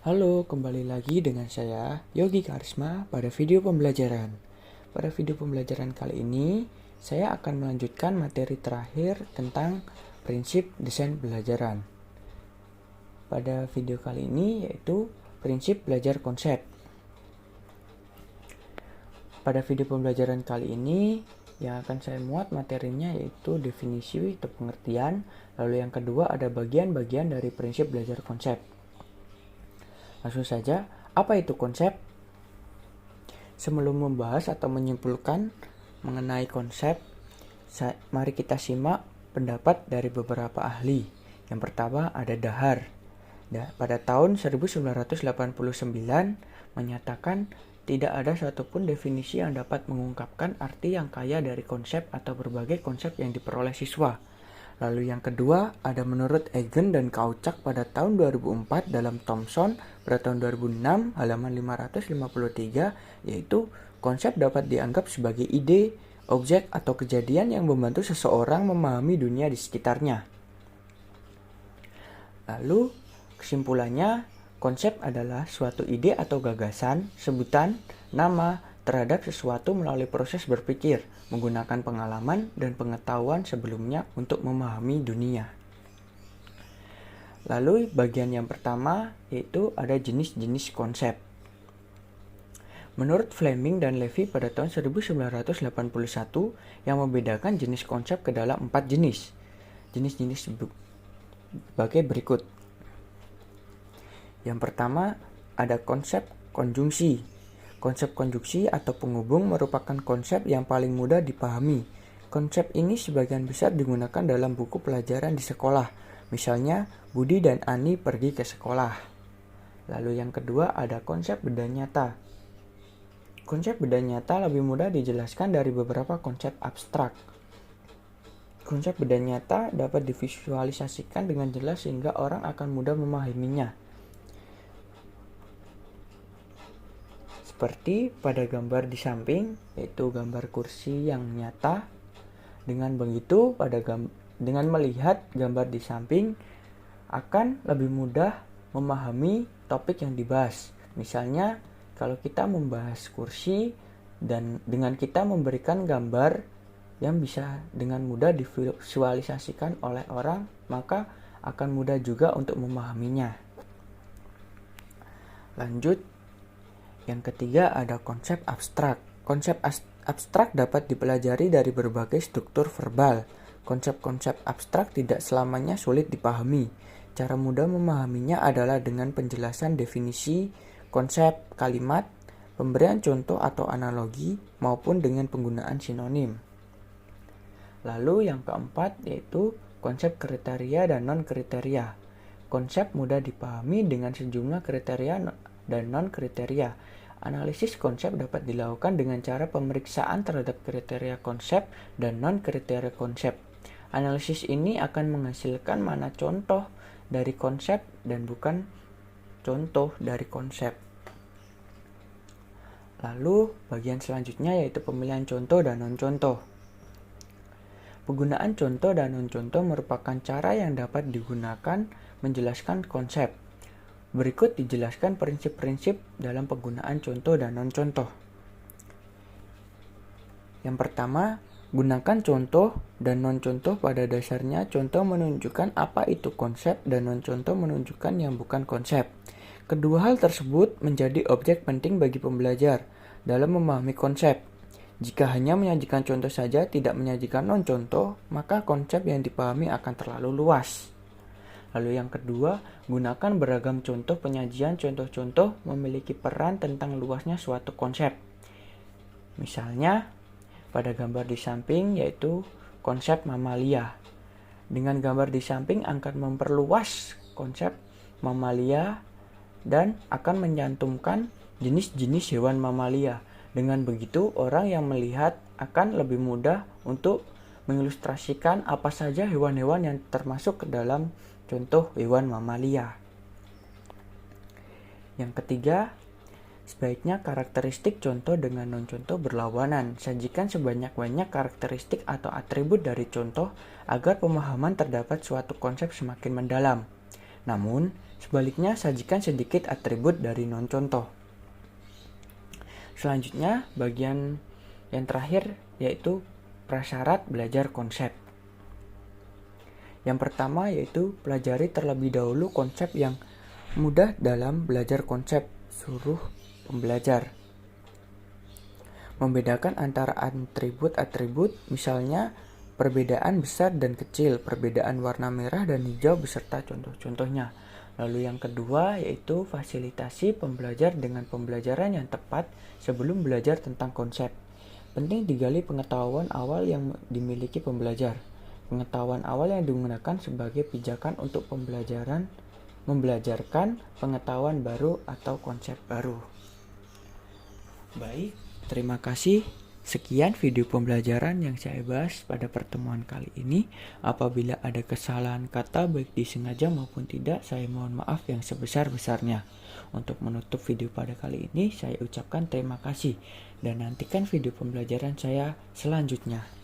Halo, kembali lagi dengan saya Yogi Karisma pada video pembelajaran. Pada video pembelajaran kali ini, saya akan melanjutkan materi terakhir tentang prinsip desain pembelajaran. Pada video kali ini yaitu prinsip belajar konsep. Pada video pembelajaran kali ini, yang akan saya muat materinya yaitu definisi atau pengertian, lalu yang kedua ada bagian-bagian dari prinsip belajar konsep. Langsung saja, apa itu konsep? Sebelum membahas atau menyimpulkan mengenai konsep, mari kita simak pendapat dari beberapa ahli. Yang pertama ada Dahar. Pada tahun 1989 menyatakan tidak ada satupun definisi yang dapat mengungkapkan arti yang kaya dari konsep atau berbagai konsep yang diperoleh siswa. Lalu yang kedua ada menurut Egan dan Kauchak pada tahun 2004 dalam Thomson pada tahun 2006 halaman 553, yaitu konsep dapat dianggap sebagai ide, objek atau kejadian yang membantu seseorang memahami dunia di sekitarnya. Lalu kesimpulannya, konsep adalah suatu ide atau gagasan, sebutan, nama terhadap sesuatu melalui proses berpikir, menggunakan pengalaman dan pengetahuan sebelumnya untuk memahami dunia. Lalu bagian yang pertama yaitu ada jenis-jenis konsep. Menurut Fleming dan Levy pada tahun 1981 yang membedakan jenis konsep ke dalam 4 jenis. Jenis-jenis sebagai berikut. Yang pertama ada konsep konjungsi. Konsep konjungsi atau penghubung merupakan konsep yang paling mudah dipahami. Konsep ini sebagian besar digunakan dalam buku pelajaran di sekolah. Misalnya, Budi dan Ani pergi ke sekolah. Lalu yang kedua ada konsep benda nyata. Konsep benda nyata lebih mudah dijelaskan dari beberapa konsep abstrak. Konsep benda nyata dapat divisualisasikan dengan jelas sehingga orang akan mudah memahaminya. Seperti pada gambar di samping, yaitu gambar kursi yang nyata. Dengan begitu, dengan melihat gambar di samping, akan lebih mudah memahami topik yang dibahas. Misalnya, kalau kita membahas kursi dan dengan kita memberikan gambar yang bisa dengan mudah divisualisasikan oleh orang, maka akan mudah juga untuk memahaminya. Lanjut. Yang ketiga ada konsep abstrak. Konsep abstrak dapat dipelajari dari berbagai struktur verbal. Konsep-konsep abstrak tidak selamanya sulit dipahami. Cara mudah memahaminya adalah dengan penjelasan definisi, konsep, kalimat, pemberian contoh atau analogi, maupun dengan penggunaan sinonim. Lalu yang keempat yaitu konsep kriteria dan non-kriteria. Konsep mudah dipahami dengan sejumlah kriteria dan non-kriteria. Analisis konsep dapat dilakukan dengan cara pemeriksaan terhadap kriteria konsep dan non-kriteria konsep. Analisis ini akan menghasilkan mana contoh dari konsep dan bukan contoh dari konsep. Lalu bagian selanjutnya yaitu pemilihan contoh dan non-contoh. Penggunaan contoh dan non-contoh merupakan cara yang dapat digunakan menjelaskan konsep. Berikut dijelaskan prinsip-prinsip dalam penggunaan contoh dan non-contoh. Yang pertama, gunakan contoh dan non-contoh. Pada dasarnya, contoh menunjukkan apa itu konsep dan non-contoh menunjukkan yang bukan konsep. Kedua hal tersebut menjadi objek penting bagi pembelajar dalam memahami konsep. Jika hanya menyajikan contoh saja, tidak menyajikan non-contoh, maka konsep yang dipahami akan terlalu luas. Lalu yang kedua, gunakan beragam contoh penyajian. Contoh-contoh memiliki peran tentang luasnya suatu konsep. Misalnya, pada gambar di samping yaitu konsep mamalia. Dengan gambar di samping akan memperluas konsep mamalia dan akan mencantumkan jenis-jenis hewan mamalia. Dengan begitu, orang yang melihat akan lebih mudah untuk mengilustrasikan apa saja hewan-hewan yang termasuk ke dalam contoh hewan mamalia. Yang ketiga, sebaiknya karakteristik contoh dengan non-contoh berlawanan. Sajikan sebanyak-banyak karakteristik atau atribut dari contoh agar pemahaman terdapat suatu konsep semakin mendalam. Namun, Sebaliknya, sajikan sedikit atribut dari non-contoh. Selanjutnya, bagian yang terakhir yaitu prasyarat belajar konsep. Yang pertama yaitu pelajari terlebih dahulu konsep yang mudah dalam belajar konsep, suruh pembelajar. Membedakan antara atribut-atribut, misalnya perbedaan besar dan kecil, perbedaan warna merah dan hijau beserta contoh-contohnya. Lalu yang kedua yaitu fasilitasi pembelajar dengan pembelajaran yang tepat sebelum belajar tentang konsep. Penting digali pengetahuan awal yang dimiliki pembelajar. Pengetahuan awal yang digunakan sebagai pijakan untuk membelajarkan pengetahuan baru atau konsep baru. Baik, terima kasih. Sekian video pembelajaran yang saya bahas pada pertemuan kali ini. Apabila ada kesalahan kata baik disengaja maupun tidak, saya mohon maaf yang sebesar-besarnya. Untuk menutup video pada kali ini, saya ucapkan terima kasih dan nantikan video pembelajaran saya selanjutnya.